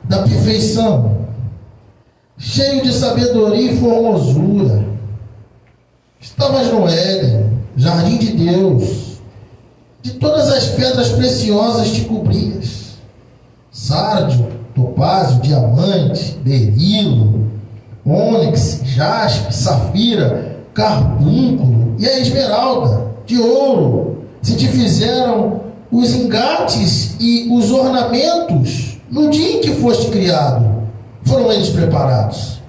da perfeição, cheio de sabedoria e formosura. Estavas no Éden, jardim de Deus. De todas as pedras preciosas te cobrias: sárdio, topázio, diamante, berilo, ônix, jaspe, safira, carbúnculo e a esmeralda. De ouro se te fizeram os engates e os ornamentos no dia em que foste criado. Foram eles preparados.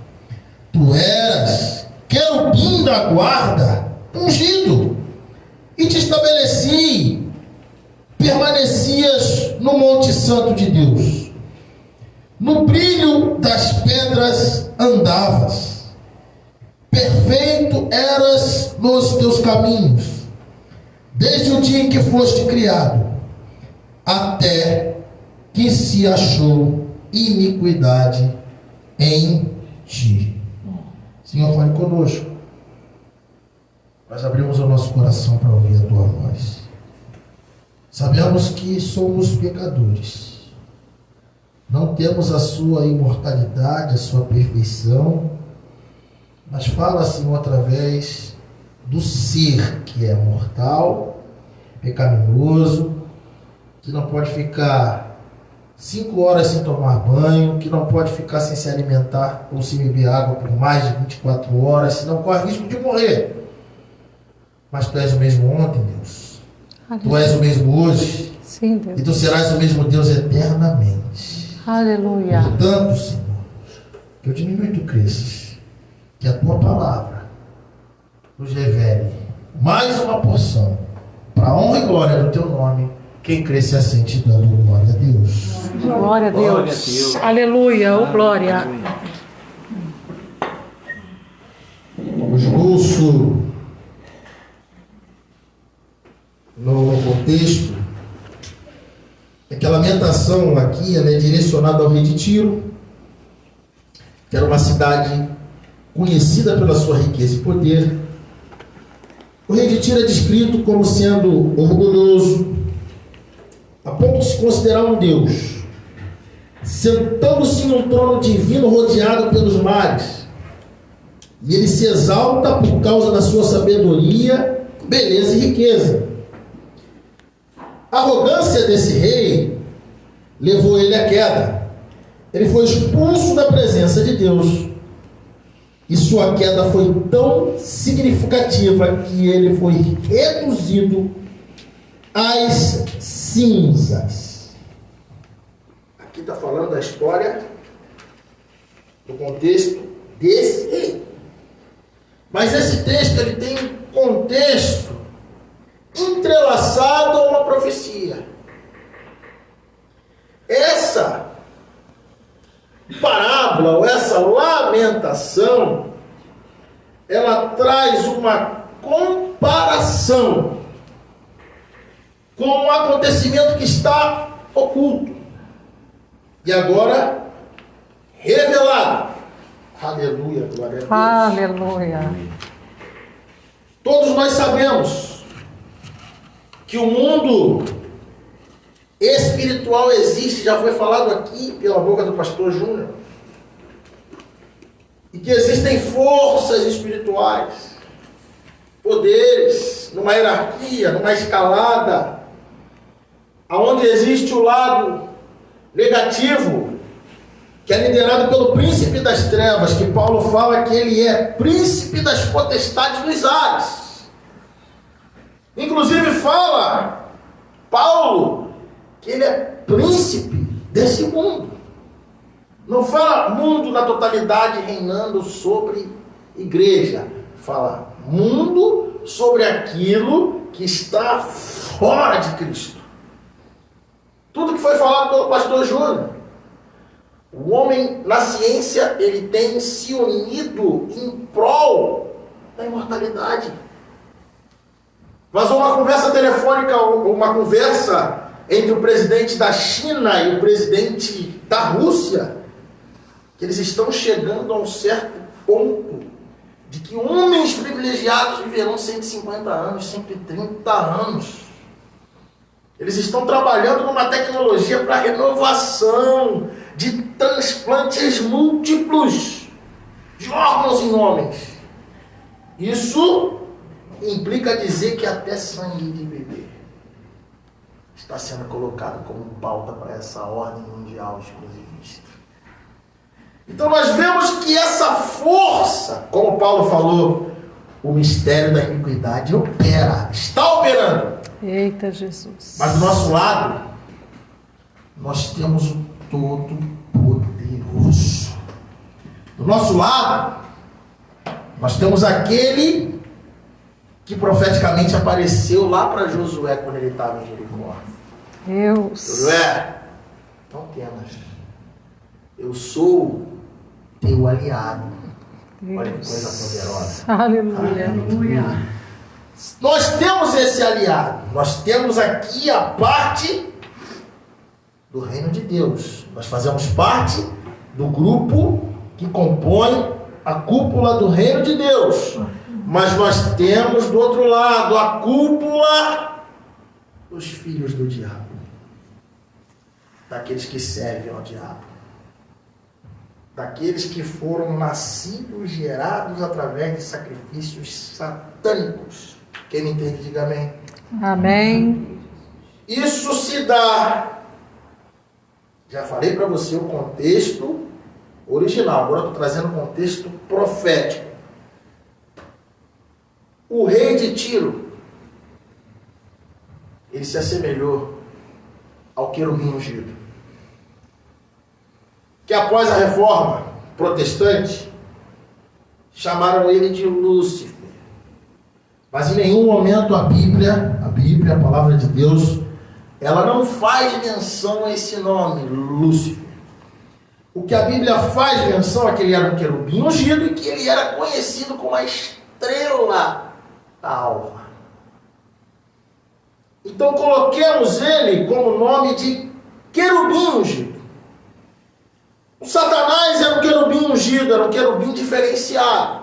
Tu eras querubim da guarda, ungido, e te estabeleci. Permanecias no Monte Santo de Deus. No brilho das pedras andavas. Perfeito eras nos teus caminhos, desde o dia em que foste criado, até que se achou iniquidade em ti. Senhor, fale conosco. Nós abrimos o nosso coração para ouvir a tua voz. Sabemos que somos pecadores. Não temos a sua imortalidade, a sua perfeição. Mas fala, Senhor, através do ser que é mortal, pecaminoso, que não pode ficar 5 horas sem tomar banho, que não pode ficar sem se alimentar ou sem beber água por mais de 24 horas, senão corre risco de morrer. Mas Tu és o mesmo ontem, Deus. Aleluia. Tu és o mesmo hoje. Sim, Deus. E Tu serás o mesmo Deus eternamente. Aleluia. Portanto, Senhor, que eu diminua e Tu cresças. Que a Tua palavra nos revele mais uma porção para a honra e glória do Teu nome. Quem cresce assente dando glória a Deus. Glória a Deus. Glória a Deus. Aleluia, oh glória. O esboço no contexto é que a lamentação aqui ela é direcionada ao rei de Tiro, que era uma cidade conhecida pela sua riqueza e poder. O rei de Tiro é descrito como sendo orgulhoso, a ponto de se considerar um deus, sentando-se em um trono divino rodeado pelos mares. E ele se exalta por causa da sua sabedoria, beleza e riqueza. A arrogância desse rei levou ele à queda. Ele foi expulso da presença de Deus. E sua queda foi tão significativa que ele foi reduzido às cinzas. Aqui está falando da história, do contexto desse rei. Mas esse texto ele tem um contexto entrelaçado a uma profecia. Essa parábola, ou essa lamentação, ela traz uma comparação com um acontecimento que está oculto e agora revelado. Aleluia, glória a Deus. Aleluia. Todos nós sabemos que o mundo espiritual existe, já foi falado aqui pela boca do pastor Júnior, e que existem forças espirituais, poderes, numa hierarquia, numa escalada, aonde existe o lado negativo, que é liderado pelo príncipe das trevas, que Paulo fala que ele é príncipe das potestades dos ares. Inclusive fala Paulo que ele é príncipe desse mundo. Não fala mundo na totalidade reinando sobre igreja. Fala mundo sobre aquilo que está fora de Cristo. Tudo que foi falado pelo pastor Júnior. O homem na ciência, ele tem se unido em prol da imortalidade. Vazou uma conversa telefônica, uma conversa entre o presidente da China e o presidente da Rússia, que eles estão chegando a um certo ponto de que homens privilegiados viverão 150 anos, 130 anos. Eles estão trabalhando numa tecnologia para renovação, de transplantes múltiplos de órgãos em homens. Isso implica dizer que até sangue de bebê está sendo colocado como pauta para essa ordem mundial exclusivista. Então nós vemos que essa força, como Paulo falou, o mistério da iniquidade opera, está operando. Eita, Jesus. Mas do nosso lado, nós temos o Todo-Poderoso. Do nosso lado, nós temos aquele que profeticamente apareceu lá para Josué quando ele estava em Jericó. Deus. Josué, não temas. Eu sou teu aliado. Deus. Olha que coisa poderosa. Aleluia. Nós temos esse aliado. Nós temos aqui a parte do reino de Deus. Nós fazemos parte do grupo que compõe a cúpula do reino de Deus. Mas nós temos do outro lado a cúpula dos filhos do diabo. Daqueles que servem ao diabo. Daqueles que foram nascidos, gerados através de sacrifícios satânicos. Quem me entende, diga amém. Amém. Isso se dá. Já falei para você o contexto original. Agora estou trazendo o contexto profético. O rei de Tiro, ele se assemelhou ao querubim ungido, que após a reforma protestante, chamaram ele de Lúcifer. Mas em nenhum momento a Bíblia, a palavra de Deus, ela não faz menção a esse nome, Lúcifer. O que a Bíblia faz menção é que ele era um querubim ungido e que ele era conhecido como a estrela da alva. Então coloquemos ele como nome de querubim ungido. O Satanás era um querubim ungido, era um querubim diferenciado.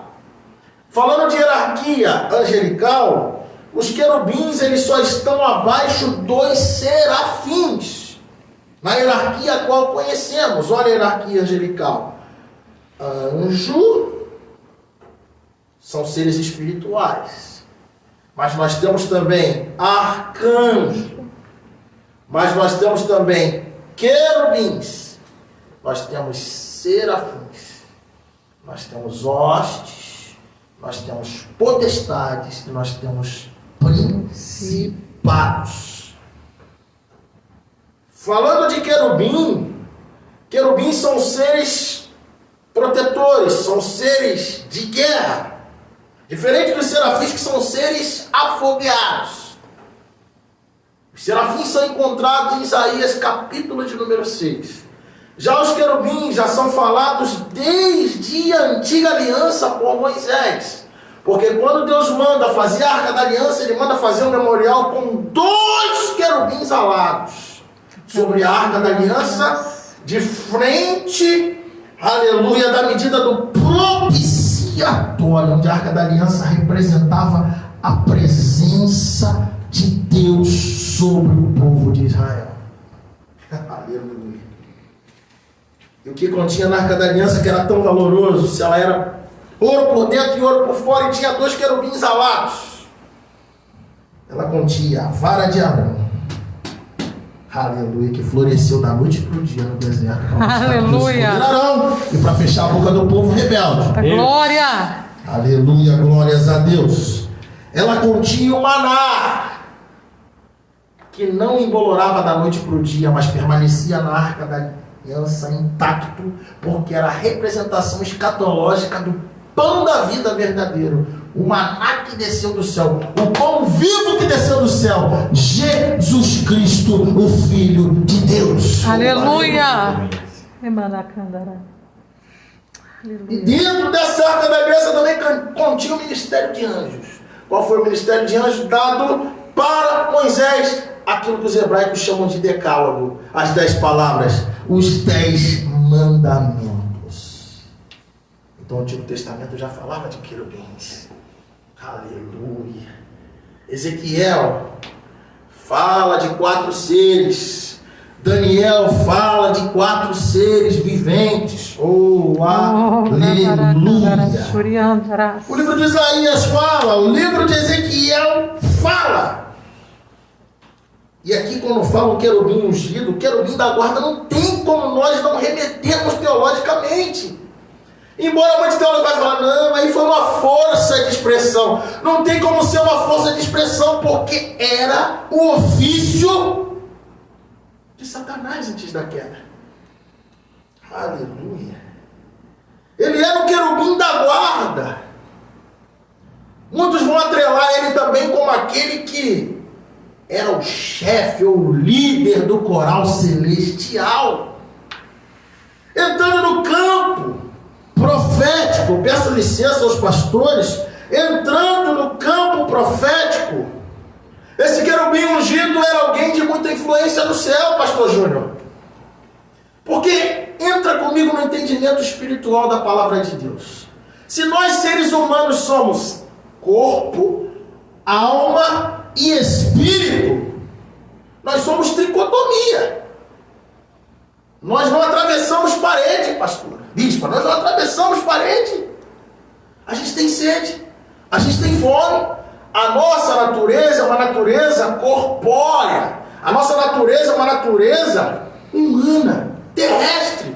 Falando de hierarquia angelical, os querubins eles só estão abaixo dos serafins. Na hierarquia a qual conhecemos, olha a hierarquia angelical. Anjo são seres espirituais. Mas nós temos também arcanjo. Mas nós temos também querubins. Nós temos serafins. Nós temos hostes. Nós temos potestades. E nós temos principados. Falando de querubim, querubins são seres protetores, são seres de guerra. Diferente dos serafins, que são seres afogueados. Os serafins são encontrados em Isaías, capítulo de número 6. Já os querubins já são falados desde a antiga aliança por Moisés. Porque quando Deus manda fazer a Arca da Aliança, Ele manda fazer um memorial com 2 querubins alados sobre a Arca da Aliança, de frente, aleluia, da medida do propiciatório, onde a Arca da Aliança representava a presença de Deus sobre o povo de Israel. Aleluia. E o que continha na Arca da Aliança, que era tão valoroso, se ela era ouro por dentro e ouro por fora, e tinha 2 querubins alados, ela continha a vara de Arão, aleluia, que floresceu da noite para o dia no deserto. Aleluia. Arão, e para fechar a boca do povo rebelde. Glória. Aleluia, glórias a Deus. Ela continha o maná, que não embolorava da noite para o dia, mas permanecia na Arca da Aliança intacto, porque era a representação escatológica do pão da vida verdadeiro, o maná que desceu do céu, o pão vivo que desceu do céu, Jesus Cristo, o Filho de Deus. Aleluia. E dentro dessa Arca da Aliança também continha o ministério de anjos. Qual foi o ministério de anjos dado para Moisés? Aquilo que os hebraicos chamam de decálogo, as 10 palavras, os 10 mandamentos. Então o Antigo Testamento já falava de querubins. Aleluia. Ezequiel fala de 4 seres Daniel fala de 4 seres viventes. Oh, aleluia! O livro de Isaías fala, o livro de Ezequiel fala. E aqui quando fala o querubim ungido, o querubim da guarda, não tem como nós não remetermos teologicamente. Embora muitos teólogos vão falar, não, aí foi uma força de expressão. Não tem como ser uma força de expressão, porque era o ofício de Satanás antes da queda. Aleluia. Ele era o querubim da guarda. Muitos vão atrelar ele também como aquele que era o chefe ou o líder do coral celestial. Entrando no campo profético, peço licença aos pastores, entrando no campo profético, esse querubim ungido era alguém de muita influência no céu, pastor Júnior. Porque entra comigo no entendimento espiritual da palavra de Deus. Se nós seres humanos somos corpo, alma e espírito, nós somos tricotomia. Nós não atravessamos parede, pastor. Bispa, nós não atravessamos parede. A gente tem sede, a gente tem fome. A nossa natureza é uma natureza corpórea. A nossa natureza é uma natureza humana, terrestre.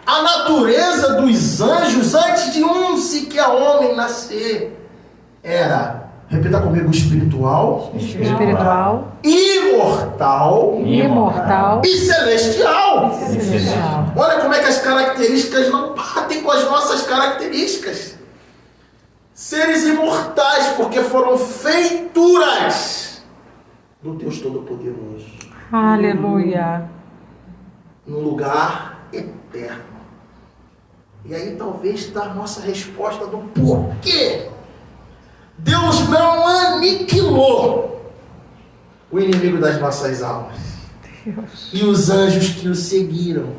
A natureza dos anjos, antes de um sequer homem nascer, era, repita comigo, espiritual, imortal e celestial. Olha como é que as características não batem com as nossas características. Seres imortais, porque foram feituras do Deus Todo-Poderoso. Aleluia. Num lugar eterno. E aí talvez está a nossa resposta do porquê Deus não aniquilou o inimigo das nossas almas. Deus. E os anjos que o seguiram,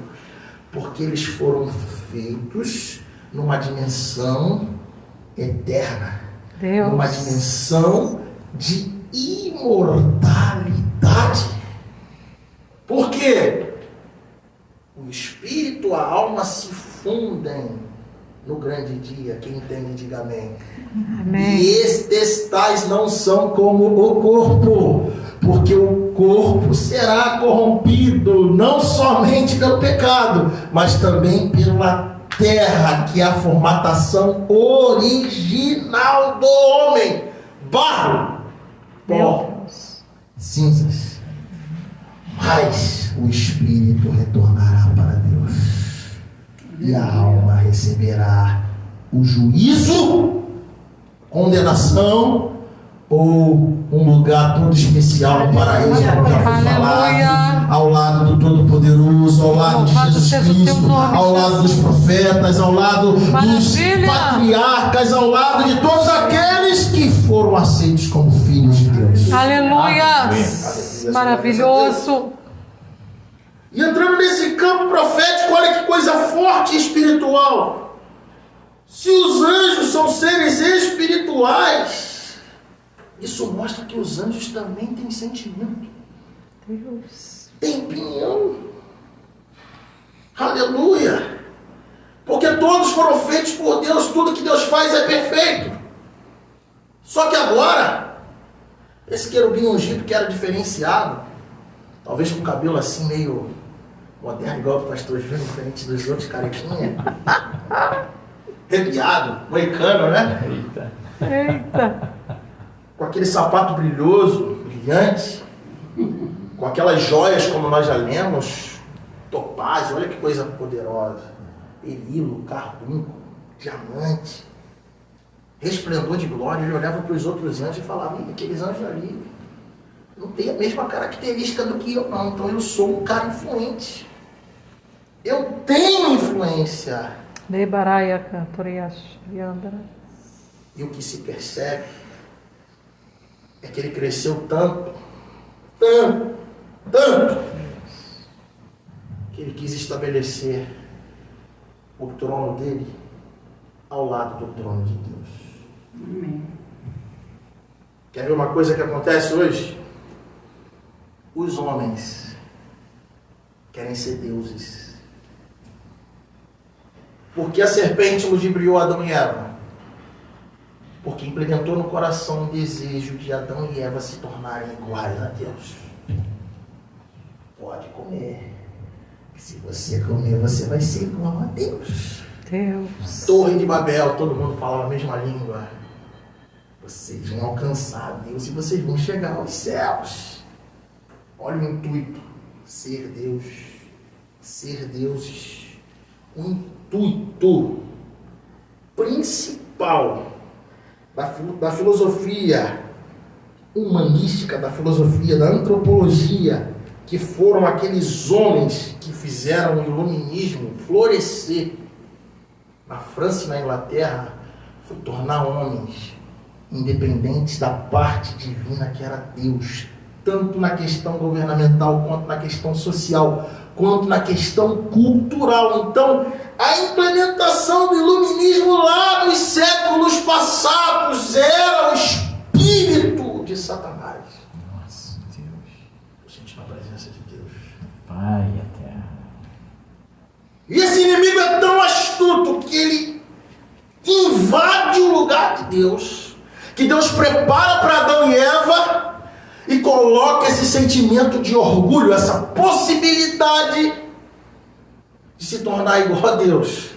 porque eles foram feitos numa dimensão eterna, Deus. numa dimensão de imortalidade. Por quê? O espírito, a alma se fundem no grande dia. Quem entende, diga amém. Amém. E estes tais não são como o corpo, porque o corpo será corrompido não somente pelo pecado, mas também pela terra, que é a formatação original do homem: barro, pó, cinzas. Mas o espírito retornará para Deus, e a alma receberá o juízo, condenação ou um lugar todo especial no paraíso, como já foi falado, ao lado do Todo-Poderoso, ao lado de Jesus Cristo, ao lado dos profetas, ao lado dos patriarcas, ao lado de todos aqueles que foram aceitos como filhos de Deus. Aleluia! Maravilhoso! E entrando nesse campo profético, olha que coisa forte e espiritual. Se os anjos são seres espirituais, isso mostra que os anjos também têm sentimento. Deus. Tem opinião. Aleluia. Porque todos foram feitos por Deus, tudo que Deus faz é perfeito. Só que agora, esse querubim ungido que era diferenciado, talvez com cabelo assim meio moderno, igual o pastor Júnior, diferente dos outros carequinha, arrepiado, moicano, né? Eita. Com aquele sapato brilhoso, brilhante, com aquelas joias como nós já lemos, topázio, olha que coisa poderosa, berilo, carbunco, diamante, resplendor de glória. Ele olhava para os outros anjos e falava: aqueles anjos ali não tem a mesma característica do que eu, não, então eu sou um cara influente, eu tenho influência. E o que se percebe é que ele cresceu tanto, que ele quis estabelecer o trono dele ao lado do trono de Deus. Amém. Quer ver uma coisa que acontece hoje? Os homens querem ser deuses. Por que a serpente ludibriou Adão e Eva? Porque implementou no coração o desejo de Adão e Eva se tornarem iguais a Deus. Pode comer. Se você comer, você vai ser igual a Deus. Deus. Torre de Babel, todo mundo falava a mesma língua. Vocês vão alcançar Deus e vocês vão chegar aos céus. Olha o intuito. Ser Deus. Ser deuses. O intuito principal da filosofia humanística, da filosofia, da antropologia, que foram aqueles homens que fizeram o iluminismo florescer na França e na Inglaterra, foi tornar homens independentes da parte divina que era Deus, tanto na questão governamental, quanto na questão social, quanto na questão cultural. Então, a implementação do iluminismo lá nos séculos passados era o espírito de Satanás. Nossa, Deus. Eu senti a presença de Deus. Pai eterno. E esse inimigo é tão astuto que ele invade o lugar de Deus, que Deus prepara para Adão e Eva e coloca esse sentimento de orgulho, essa possibilidade de se tornar igual a Deus.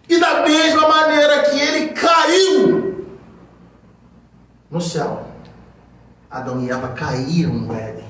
E da mesma maneira que ele caiu no céu, Adão e Eva caíram no Éden.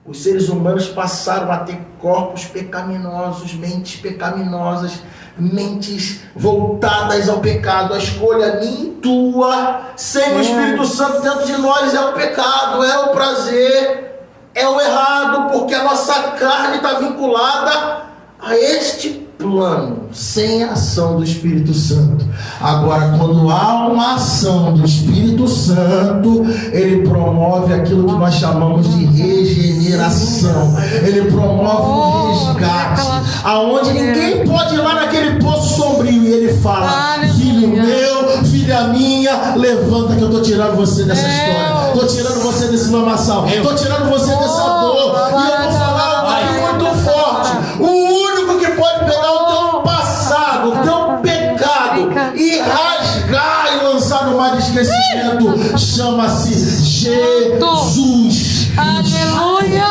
Os seres humanos passaram a ter corpos pecaminosos, mentes pecaminosas, mentes voltadas ao pecado. A escolha minha e tua, sem o Espírito Santo dentro de nós, é o pecado, é o prazer, é o errado, porque a nossa carne está vinculada a este plano, sem a ação do Espírito Santo. Agora, quando há uma ação do Espírito Santo, ele promove aquilo que nós chamamos de regeneração. Ele promove o resgate, aonde ninguém pode ir lá naquele poço sombrio, e ele fala: filho meu, filha minha, levanta que eu estou tirando você dessa história, estou tirando você desse lamaçal, estou tirando você dessa dor, e eu vou falar algo aqui muito forte. O único que pode pegar o teu passado, o teu pecado, e rasgar e lançar no mar de esquecimento, chama-se Jesus. Aleluia!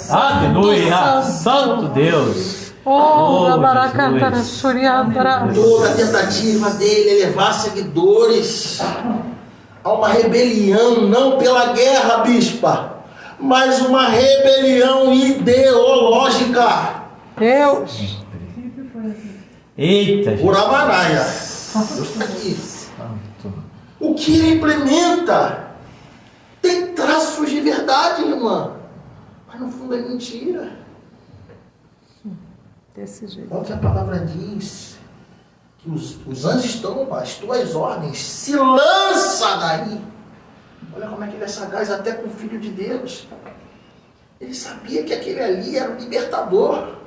Aleluia! Santo Deus! Oh, Jesus. Toda a tentativa dele é levar seguidores a uma rebelião, não pela guerra, bispa, mas uma rebelião ideológica. Deus! Eita, Por Amanaia. Deus está aqui. Santo. O que ele implementa tem traços de verdade, irmã, mas no fundo é mentira. Desse jeito. Olha o que a palavra diz, que os anjos estão às tuas ordens, se lança daí. Olha como é que ele é sagaz até com o Filho de Deus. Ele sabia que aquele ali era o libertador.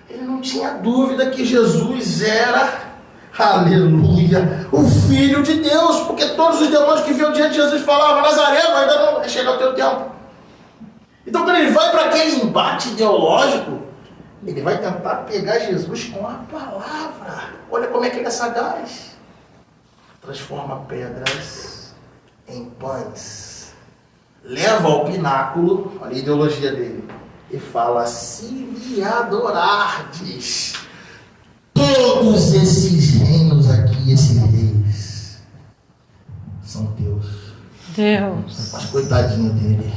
Ele não tinha dúvida que Jesus era, aleluia, o Filho de Deus, porque todos os demônios que vinham diante de Jesus falavam: Nazareno, ainda não vai chegar o teu tempo. Então, quando ele vai para aquele embate ideológico, ele vai tentar pegar Jesus com a palavra. Olha como é que ele é sagaz. Transforma pedras em pães. Leva ao pináculo, olha a ideologia dele, e fala: se me adorardes, todos esses reinos aqui, esses reis, são teus. Deus. Mas coitadinho dele,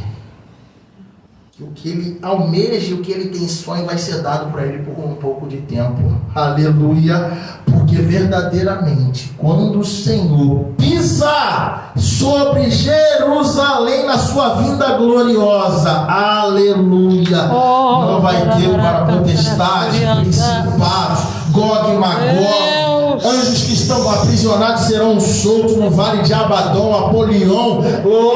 que o que ele almeja, o que ele tem sonho, vai ser dado para ele por um pouco de tempo. Aleluia. Porque verdadeiramente, quando o Senhor pisa sobre Jerusalém na sua vinda gloriosa, aleluia, não vai ter para potestades, principados, Gog e Magog, anjos que estão aprisionados serão soltos no vale de Abaddon, Apolion,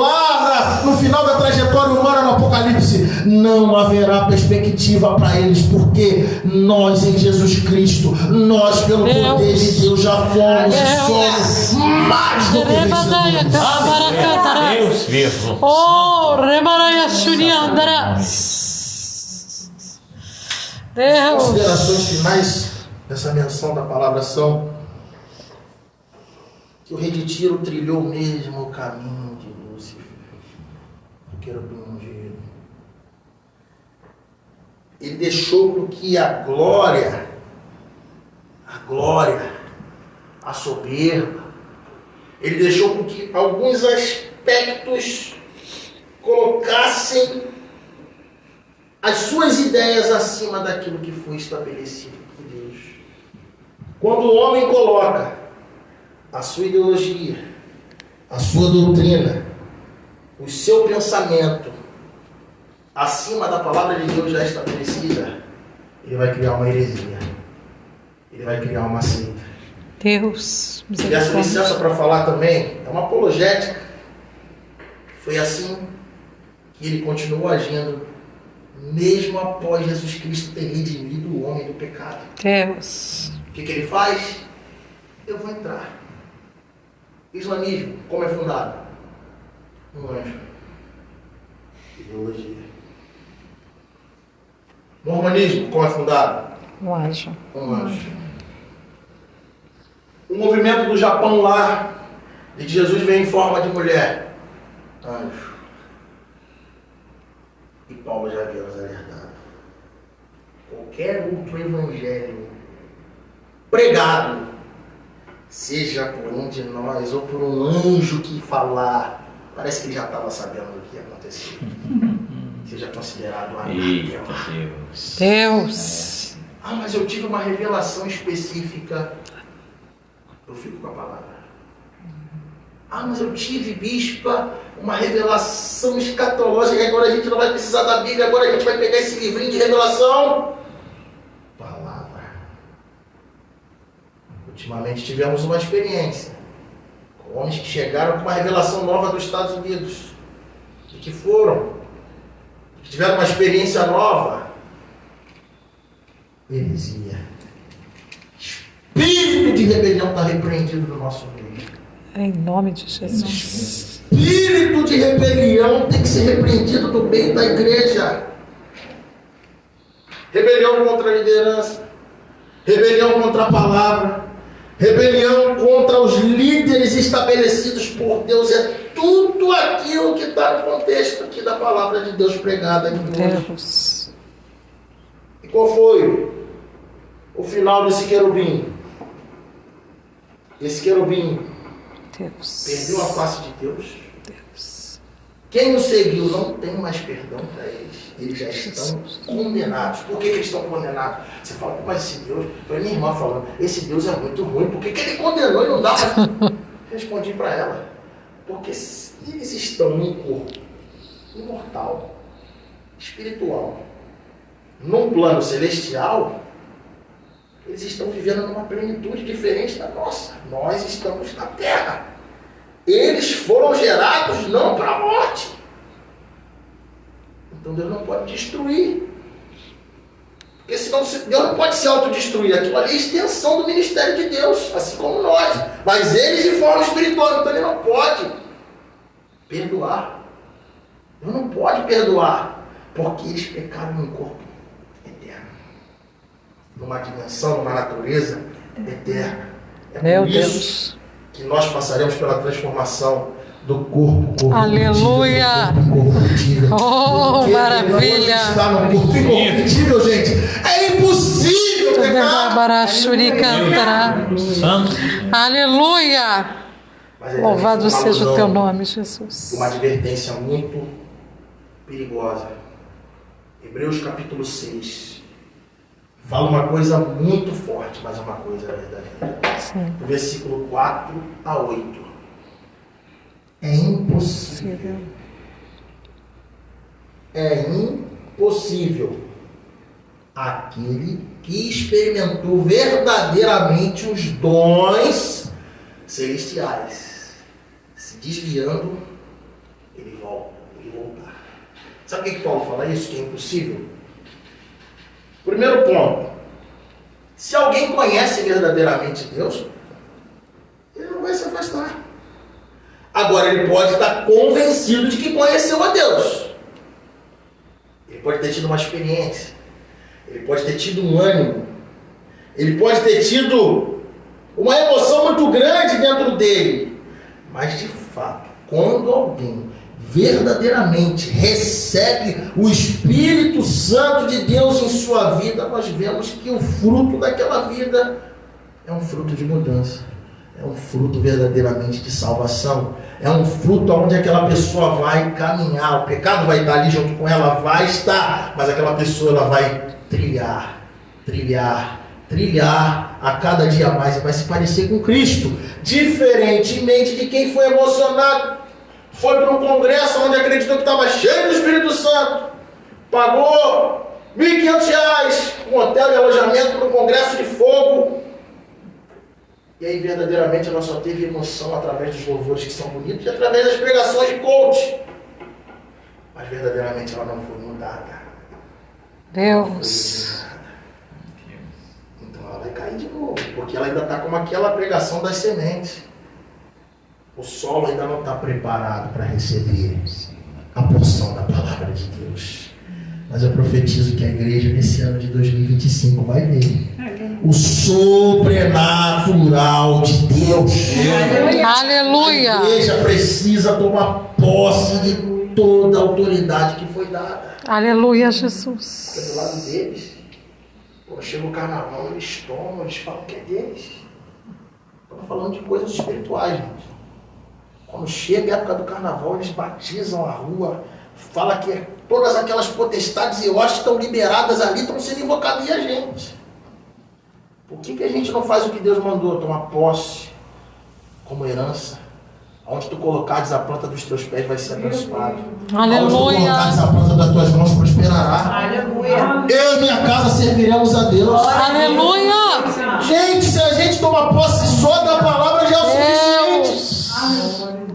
lá no final da trajetória humana no Apocalipse. Não haverá perspectiva para eles, porque nós em Jesus Cristo, nós pelo poder de Deus já fomos e somos mais do que vencedores. Deus vivo. Oh, Rebaraia Shuriandara. Deus. Considerações finais dessa menção da palavra são que o rei de Tiro trilhou o mesmo caminho de Lúcifer, do querubim ungido. Ele deixou com que a glória, a soberba, ele deixou com que alguns aspectos colocassem as suas ideias acima daquilo que foi estabelecido por Deus. Quando o homem coloca a sua ideologia, a sua doutrina, o seu pensamento acima da palavra de Deus já estabelecida, ele vai criar uma heresia. Ele vai criar uma seita. Deus. Peço licença para falar também, é uma apologética. Foi assim que ele continuou agindo, mesmo após Jesus Cristo ter redimido o homem do pecado. Deus. O que ele faz? Eu vou entrar. Islamismo, como é fundado? Um anjo. Ideologia. Mormonismo, como é fundado? Um anjo. Um anjo. O movimento do Japão lá, de que Jesus veio em forma de mulher. Anjo. E Paulo já havia nos alertado. Qualquer outro evangelho pregado, seja por um de nós ou por um anjo que falar, parece que ele já estava sabendo do que ia acontecer. Seja considerado Eita, anátema. Deus. Deus. Ah, mas eu tive uma revelação específica. Eu fico com a palavra. Ah, mas eu tive, bispa, uma revelação escatológica. Agora a gente não vai precisar da Bíblia. Agora a gente vai pegar esse livrinho de revelação. Palavra. Ultimamente tivemos uma experiência com homens que chegaram com uma revelação nova dos Estados Unidos. E que foram. Que tiveram uma experiência nova. Heresia. Espírito de rebelião está repreendido no nosso meio. Em nome de Jesus. Espírito de rebelião tem que ser repreendido do meio da igreja. Rebelião contra a liderança. Rebelião contra a palavra. Rebelião contra os líderes estabelecidos por Deus. É tudo aquilo que está no contexto aqui da palavra de Deus pregada aqui hoje. Deus. E qual foi o final desse querubim? Esse querubim Deus. perdeu a face de Deus. Deus. Quem o seguiu não tem mais perdão para eles. Eles já estão condenados. Por que eles estão condenados? Você fala, mas esse Deus... Foi minha irmã falando, esse Deus é muito ruim. Por que ele condenou e não dá mais? Respondi para ela. Porque se eles estão num corpo imortal, espiritual, num plano celestial, eles estão vivendo numa plenitude diferente da nossa. Nós estamos na terra. Eles foram gerados não para a morte. Então Deus não pode destruir. Porque senão Deus não pode se autodestruir. Aquilo ali é extensão do ministério de Deus, assim como nós. Mas eles de forma espiritual, então ele não pode perdoar. Deus não pode perdoar. Porque eles pecaram num corpo eterno. Numa dimensão, numa natureza eterna. É Meu por isso Deus. que nós passaremos pela transformação do corpo corruptível. Aleluia. Do corpo incorruptível. Oh, Porque maravilha. quando está no corpo incorruptível, gente, é impossível pecar. Santo. Aleluia. Mas ele Louvado tem uma seja o alusão, teu nome, Jesus. uma advertência muito perigosa. Hebreus capítulo 6. Fala uma coisa muito forte, mas é uma coisa verdadeira. Sim. Do versículo 4 a 8. É impossível. É impossível aquele que experimentou verdadeiramente os dons celestiais, se desviando, ele voltar. Sabe o que Paulo fala isso? Que é impossível? Primeiro ponto. Se alguém conhece verdadeiramente Deus, ele não vai se afastar. Agora, ele pode estar convencido de que conheceu a Deus. Ele pode ter tido uma experiência. ele pode ter tido um ânimo, ele pode ter tido uma emoção muito grande dentro dele, mas de fato, quando alguém verdadeiramente recebe o Espírito Santo de Deus em sua vida, nós vemos que o fruto daquela vida é um fruto de mudança, é um fruto verdadeiramente de salvação, é um fruto onde aquela pessoa vai caminhar, o pecado vai estar ali junto com ela, vai estar, mas aquela pessoa ela vai trilhar a cada dia mais e vai se parecer com Cristo, diferentemente de quem foi emocionado, foi para um congresso onde acreditou que estava cheio do Espírito Santo, pagou R$1.500, um hotel de alojamento para um congresso de fogo, e aí verdadeiramente ela só teve emoção através dos louvores que são bonitos e através das pregações de coach, mas verdadeiramente ela não foi mudada. Deus. Então ela vai cair de novo, porque ela ainda está como aquela pregação das sementes. O solo ainda não está preparado para receber a porção da palavra de Deus. Mas eu profetizo que a igreja nesse ano de 2025 vai ver o sobrenatural de Deus. Aleluia. A igreja precisa tomar posse de toda a autoridade que foi dada. Aleluia, Porque do Jesus. lado deles, quando chega o carnaval, eles tomam, eles falam que é deles. Estamos falando de coisas espirituais, gente. Quando chega a época do carnaval, eles batizam a rua, fala que todas aquelas potestades e hostes estão liberadas ali, estão sendo invocadas e a gente. Por que a gente não faz o que Deus mandou? Tomar posse como herança. Onde tu colocares a planta dos teus pés vai ser abençoado. Aleluia. Onde tu colocares a planta das tuas mãos prosperará. Aleluia. Eu e minha casa serviremos a Deus. Aleluia. Gente, se a gente tomar posse só da palavra já é o suficiente.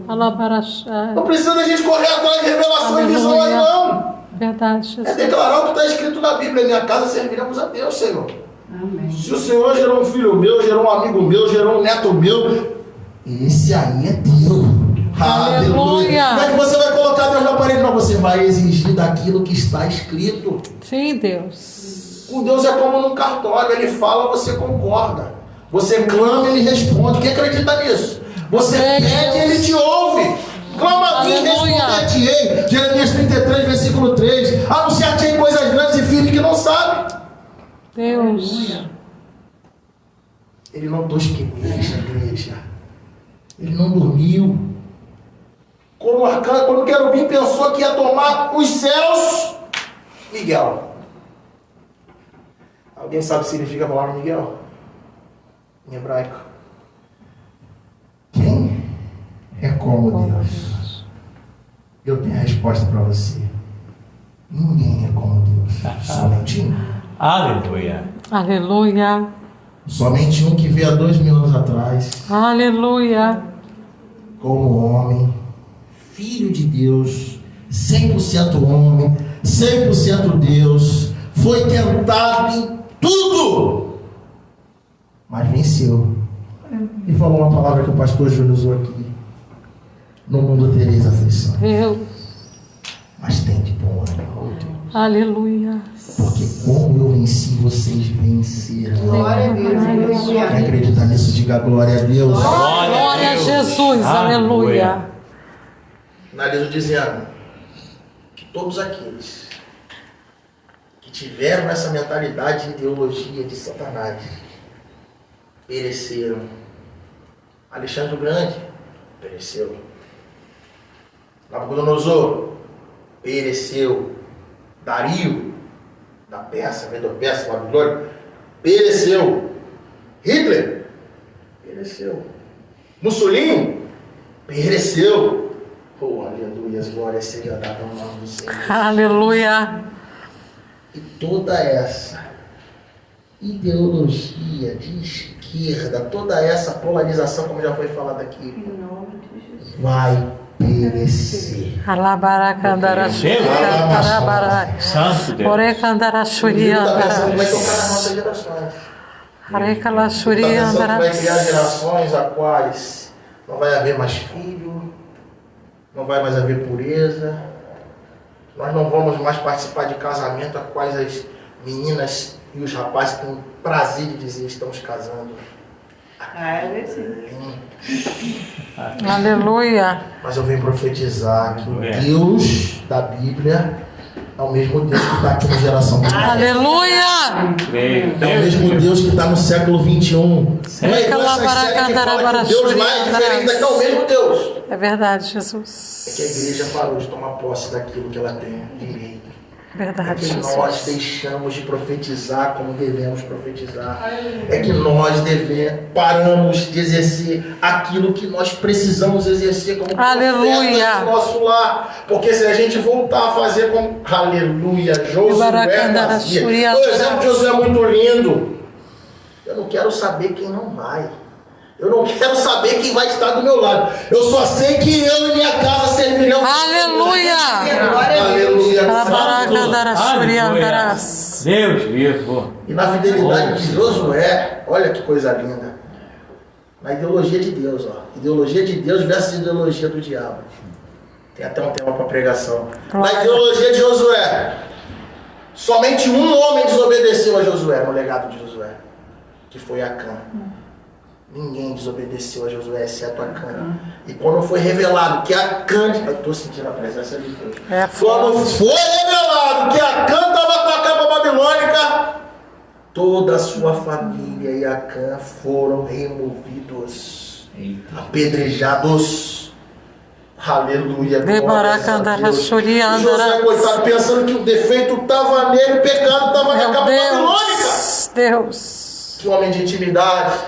Alabarachá. Não precisa da gente correr atrás de revelação e visão aí, não. Verdade, É Jesus. declarar o que está escrito na Bíblia. Minha casa serviremos a Deus, Senhor. Amém. Se o Senhor gerou um filho meu, gerou um amigo meu, gerou um neto meu, esse aí é Deus. Aleluia. Como é que você vai colocar Deus na parede? Não, você vai exigir daquilo que está escrito. Sim, Deus. Com Deus é como num cartório. Ele fala, você concorda. Você clama, ele responde. Quem acredita nisso? Você pede, ele te ouve. Clama a mim, Aleluia. responder-te-ei. Jeremias 33, versículo 3. Anunciar-te-ei coisas grandes e firmes que não sabe. Deus. Ele não tosqueneja a igreja. Ele não dormiu. Quando o querubim pensou que ia tomar os céus, Miguel. Alguém sabe o que significa a palavra Miguel? Em hebraico. Quem é como Deus? Eu tenho a resposta para você. Ninguém é como Deus. Somente um. Aleluia. Aleluia. Somente um que veio há 2000 anos atrás, Aleluia. como homem, filho de Deus, 100% homem, 100% Deus, foi tentado em tudo, mas venceu. E falou uma palavra que o pastor Júnior usou aqui: no mundo tereis aflição, Deus. mas tem de bom ânimo, Aleluia. porque como eu venci, vocês vencerão. Glória a Deus. Quem Aleluia. acredita nisso, diga glória a Deus. Glória a Jesus. Aleluia. Finalizo dizendo que todos aqueles que tiveram essa mentalidade de ideologia de Satanás pereceram. Alexandre o Grande pereceu. Nabucodonosor pereceu. Dario da Pérsia, Medo-Pérsia, Babilônia, pereceu. Hitler pereceu. Mussolini pereceu. Oh, aleluia, as glórias sejam dadas ao nome do Senhor. Aleluia. E toda essa ideologia de esquerda, toda essa polarização, como já foi falado aqui, Em nome de Jesus. vai perecer. Alabaracandaraxuri. Santo Deus. Orecandaraxuri. O Espírito da vai tocar nas nossas gerações. Arecalaxuri. Está pensando que vai criar gerações a quais não vai haver mais filho, não vai mais haver pureza, nós não vamos mais participar de casamento a quais Meninas e os rapazes têm prazer de dizer estamos casando. Aleluia. Mas eu venho profetizar que o Deus da Bíblia é o mesmo Deus que está aqui na geração. Aleluia. É o mesmo Deus que está no século XXI. Não é igual essa série que fala que Deus lá é diferente, daqui é o mesmo Deus. É verdade, Jesus. É que a igreja parou de tomar posse daquilo que ela tem direito. Verdade, É que Jesus. nós deixamos de profetizar como devemos profetizar. É que nós paramos de exercer aquilo que nós precisamos exercer como profetas no nosso lar. Porque se a gente voltar a fazer como... Aleluia, Josué fazia. O exemplo de Josué é muito lindo. Eu não quero saber quem não vai. Eu não quero saber quem vai estar do meu lado. Eu só sei que eu e minha casa servirão. Aleluia! Aleluia! Deus vivo. E na fidelidade de Josué, olha que coisa linda. Na ideologia de Deus, ó. Ideologia de Deus versus ideologia do diabo. Tem até um tema para pregação. Na ideologia de Josué, somente um homem desobedeceu a Josué no legado de Josué, que foi Acã. Ninguém desobedeceu a Josué, exceto Acã. E quando foi revelado que Acã... Eu estou sentindo a presença de Deus. Quando foi revelado que Acã estava com a capa babilônica, toda a sua família e Acã foram removidos, apedrejados. Aleluia. Josué, coitado, pensando que o defeito estava nele, o pecado estava na capa babilônica. Deus. Que homem de intimidade.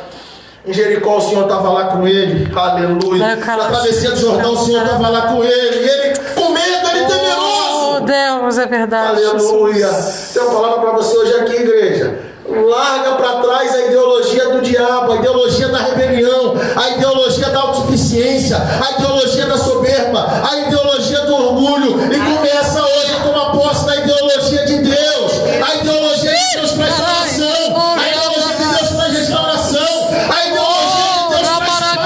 Em Jericó o Senhor estava lá com ele, aleluia. Na travessia do Jordão o Senhor estava lá com ele. E ele com medo, ele temeroso. Oh Deus, é verdade. Aleluia. Tem uma palavra para você hoje aqui, igreja. Larga para trás a ideologia do diabo, a ideologia da rebelião, a ideologia da autossuficiência, a ideologia da soberba, a ideologia do orgulho. E começa hoje a tomar posse da ideologia de Deus. A ideologia de Deus para salvação. A ideologia de Deus para restauração. A ideologia de Deus para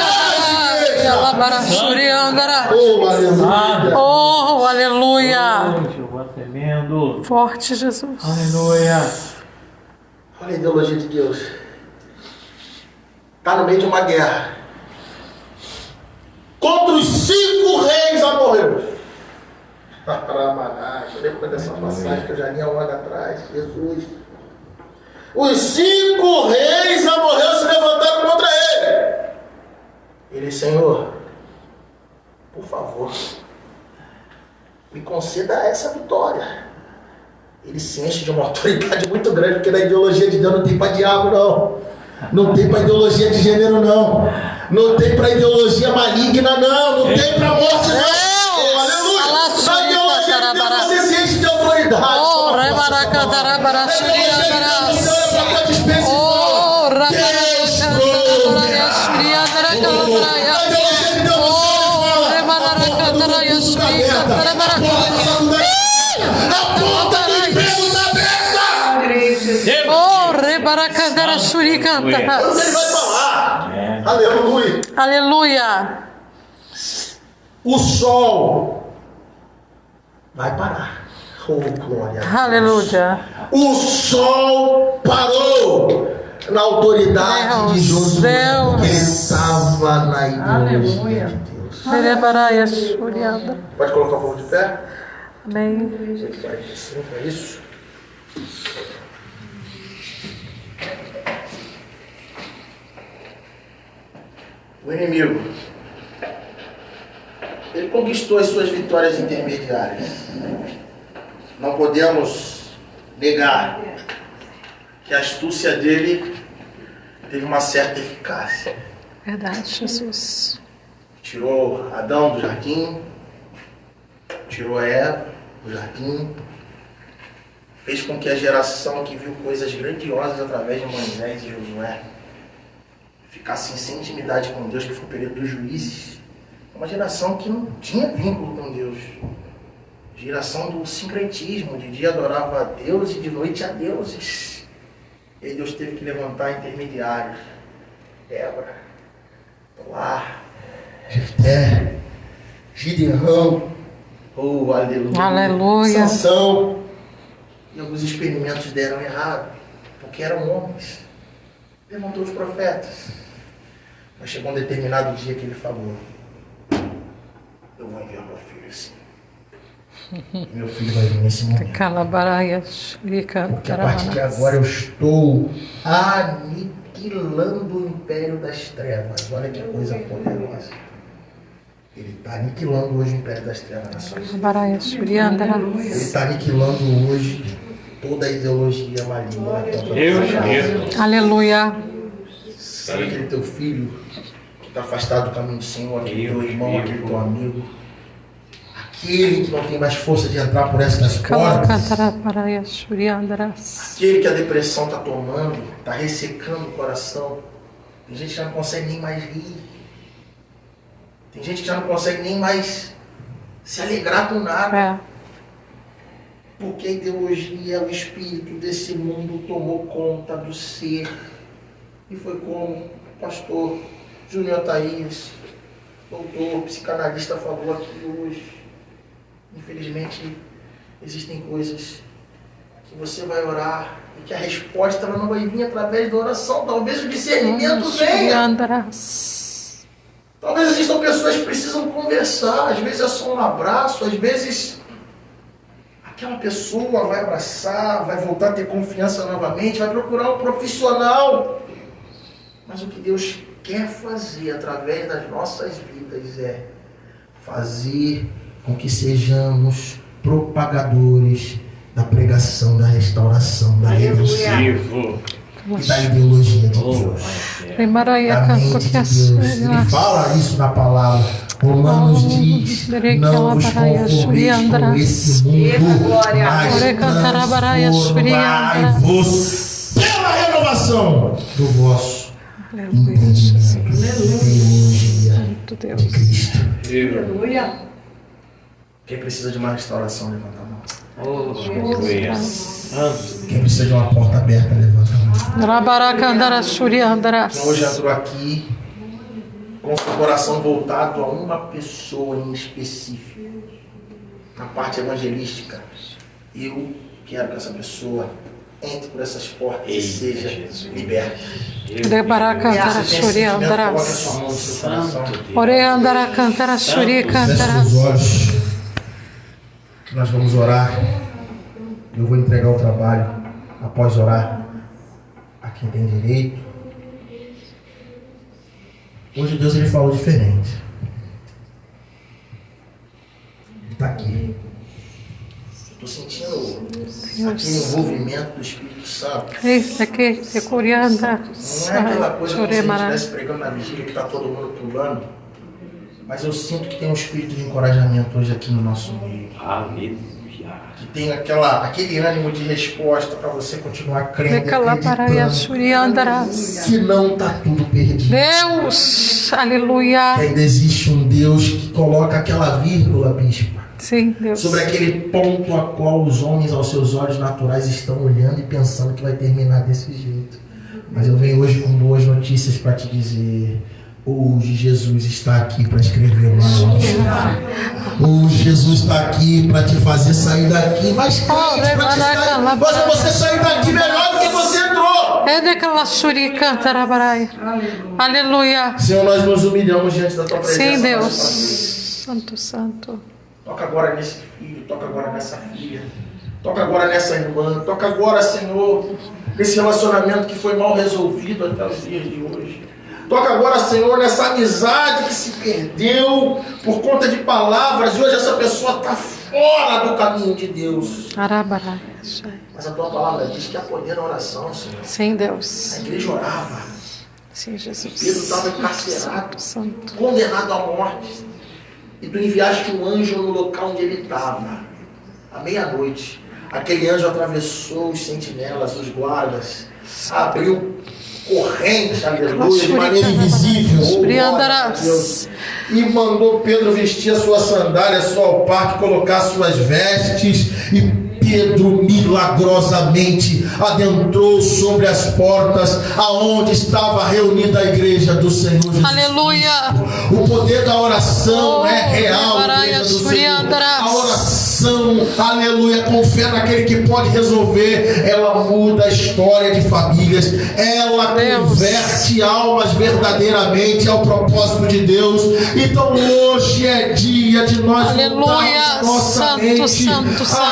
paz. Oh, aleluia. Oh, aleluia. Tremendo. Forte, Jesus. Aleluia. Olha a ideologia de Deus. Está no meio de uma guerra. Contra os 5 reis amorreus. Eu lembro dessa passagem que eu já li há um ano atrás. Jesus. Os 5 reis amorreus se levantaram contra ele. Ele, Senhor, por favor, me conceda essa vitória. Ele se enche de uma autoridade muito grande, porque na ideologia de Deus não tem para diabo, não. Não tem para ideologia de gênero, não. Não tem para ideologia maligna, não. Não tem para morte, não. Oh, aleluia. Na ideologia de Deus você se enche de autoridade. Oh, Rebaracandara Shuricanta. Ele vai falar. Aleluia. Aleluia. O sol vai parar. Oh, glória a Deus. Aleluia. O sol parou na autoridade de Josué, porque ele estava na ideologia de Deus. Pode colocar o povo de pé? Amém. É isso. O inimigo, ele conquistou as suas vitórias intermediárias. Não podemos negar que a astúcia dele teve uma certa eficácia. Verdade, Jesus. Tirou Adão do jardim, tirou Eva do jardim, fez com que a geração que viu coisas grandiosas através de Moisés e Josué ficassem sem intimidade com Deus, que foi o período dos juízes. Uma geração que não tinha vínculo com Deus. Geração do sincretismo, de dia adorava a Deus e de noite a deuses. E aí Deus teve que levantar intermediários. Débora, Tolar, Jefté, Gideão, oh, aleluia, Aleluia. Sansão. E alguns experimentos deram errado, porque eram homens. Levantou os profetas. Mas chegou um determinado dia que ele falou: eu vou enviar meu filho assim. Meu filho vai vir nesse momento. Calabaraias, Porque a partir de agora eu estou aniquilando o império das trevas. Olha que coisa poderosa. Ele está aniquilando hoje o império das trevas na sua vida. Calabaraias, Shuriandara. Ele está aniquilando hoje toda a ideologia maligna. Deus mesmo. Aleluia. Sabe aquele teu filho que está afastado do caminho do Senhor, aquele teu irmão, aquele teu amigo, aquele que não tem mais força de entrar por estas portas, Calabaraias, Shuriandara. aquele que a depressão está tomando, está ressecando o coração. Tem gente que já não consegue nem mais rir. Tem gente que já não consegue nem mais se alegrar com nada. É. Porque a ideologia, o espírito desse mundo tomou conta do ser. E foi como o pastor Júnior Thaís, doutor, psicanalista, falou aqui hoje. Infelizmente, existem coisas que você vai orar e que a resposta ela não vai vir através da oração. Talvez o discernimento venha. Shuriandara. Talvez existam pessoas que precisam conversar. Às vezes é só um abraço, às vezes aquela pessoa vai abraçar, vai voltar a ter confiança novamente, vai procurar um profissional. Mas o que Deus quer fazer através das nossas vidas é fazer com que sejamos propagadores da pregação, da restauração, da redenção Vivo. e da ideologia de Deus. Primaraia, Da mente de Deus. Ele fala isso na palavra. Romanos diz: não vos conformeis com esse mundo, mas transformai-vos pela renovação do vosso entendimento. Teologia Santo de Deus. Cristo. Aleluia. Quem precisa de uma restauração, levanta a mão. Aleluia. Santo. Quem precisa de uma porta aberta, levanta a mão. Rabaracandara, Shuriandara. Quem hoje entrou aqui com o seu coração voltado a uma pessoa em específico, na parte evangelística, eu quero que essa pessoa entre por essas portas e seja liberta. Rebaracandara, Se tem Shuriandara. coloque a sua mão no seu coração. Oreandara, Cantara, Shuri, Feche Cantara. os olhos. Nós vamos orar. Eu vou entregar o trabalho após orar a quem tem direito. Hoje Deus ele falou diferente. Ele está aqui. Estou sentindo aquele envolvimento do Espírito Santo. Eis aqui, Curianda. Não é aquela coisa como se a gente estivesse pregando na vigília que está todo mundo pulando. Mas eu sinto que tem um espírito de encorajamento hoje aqui no nosso meio. Aleluia. Que tem aquele ânimo de resposta para você continuar crendo e Recalaparaia, acreditando Shuriandara. que não está tudo perdido. Deus, aleluia. Que ainda existe um Deus que coloca aquela vírgula, bispa, Sim, Deus. sobre aquele ponto a qual os homens aos seus olhos naturais estão olhando e pensando que vai terminar desse jeito. Mas eu venho hoje com boas notícias para te dizer. Hoje Jesus está aqui para escrever uma nova história. Hoje Jesus está aqui para te fazer sair daqui mais crente, para te fazer você sair daqui melhor do que você entrou. É daquela Shuri, Cantarabarai. Aleluia. Senhor, nós nos humilhamos diante da tua presença. Sim, Deus. mais uma vez. Santo, santo. Toca agora nesse filho, toca agora nessa filha, toca agora nessa irmã, toca agora, Senhor, nesse relacionamento que foi mal resolvido até os dias de hoje. Toca agora, Senhor, nessa amizade que se perdeu por conta de palavras e hoje essa pessoa está fora do caminho de Deus. Arabarai. Mas a tua palavra diz que há poder na oração, Senhor. Sim, Deus. A igreja orava. Sim, Jesus. Pedro estava encarcerado, Santo. condenado à morte. E tu enviaste um anjo no local onde ele estava, à meia-noite. Aquele anjo atravessou os sentinelas, os guardas, abriu corrente, aleluia, de maneira invisível, glória a Deus, e mandou Pedro vestir a sua sandália, a sua alparca, colocar suas vestes, e Pedro milagrosamente adentrou sobre as portas aonde estava reunida a igreja do Senhor Jesus. Aleluia. O poder da oração é real, igreja do Senhor. Shuriandara. A oração oração, aleluia, com fé naquele que pode resolver, ela muda a história de famílias, ela converte almas verdadeiramente ao propósito de Deus. Então hoje é dia de nós voltarmos nossa mente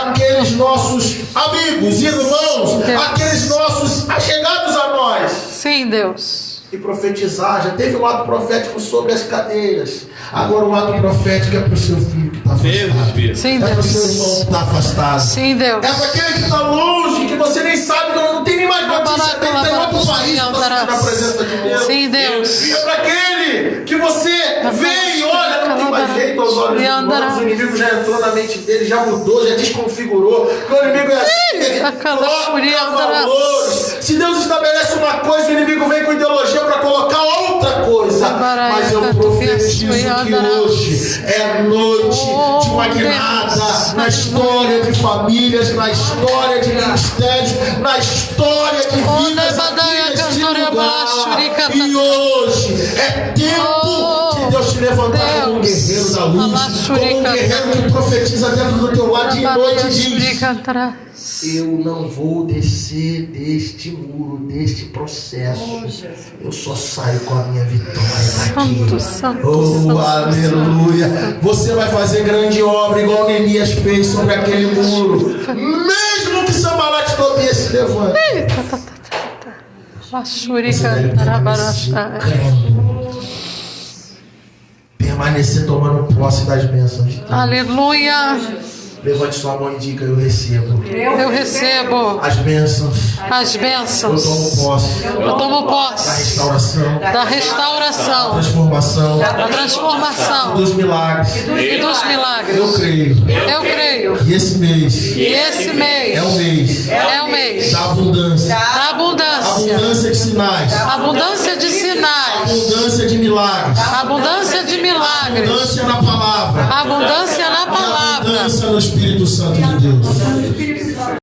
àqueles nossos amigos, irmãos, aqueles nossos allegados a nós. Sim, Deus. E profetizar. Já teve um ato profético sobre as cadeiras. Agora o ato profético é para o seu filho que está afastado. Sim, é para o Deus. seu irmão que está afastado. Sim, Deus. É para aquele que está longe, que você nem sabe, não tem nem mais notícia, tem outro país que está na presença de Deus. Sim, Deus. E é para aquele que você vê e olha, não tem mais jeito aos olhos humanos. O inimigo já entrou na mente dele, já mudou, já desconfigurou. Porque o inimigo é assim, ele troca valores. Se Deus estabelece uma coisa, o inimigo vem com ideologia para colocar outra coisa. Mas eu profetizo que hoje é noite de uma guinada na história de famílias, na história de ministérios, na história de vidas aqui neste lugar. E hoje é tempo de Deus te levantar como um guerreiro da luz, como um guerreiro que profetiza dentro do teu lado de noite e diz: eu não vou descer deste muro, deste processo. Eu só saio com a minha vitória daqui. Oh, aleluia. Você vai fazer grande obra, igual Neemias fez sobre aquele muro. Mesmo que Sambalat Tobias se levante. Permanecer tomando posse das bênçãos de Deus. Aleluia. Levante sua mão e diga: eu recebo. Eu recebo as bênçãos. As bênçãos. Eu tomo posse. Eu tomo Da posse restauração. da Da restauração. transformação. Da transformação. Dos milagres. E dos milagres. Eu creio. Eu creio. E esse mês E esse mês é o mês é o mês da abundância. da abundância. Abundância de sinais. Abundância de sinais. Abundância de milagres. Abundância de milagres. Abundância na palavra. Abundância na palavra. Abundância no Espírito Santo de Deus.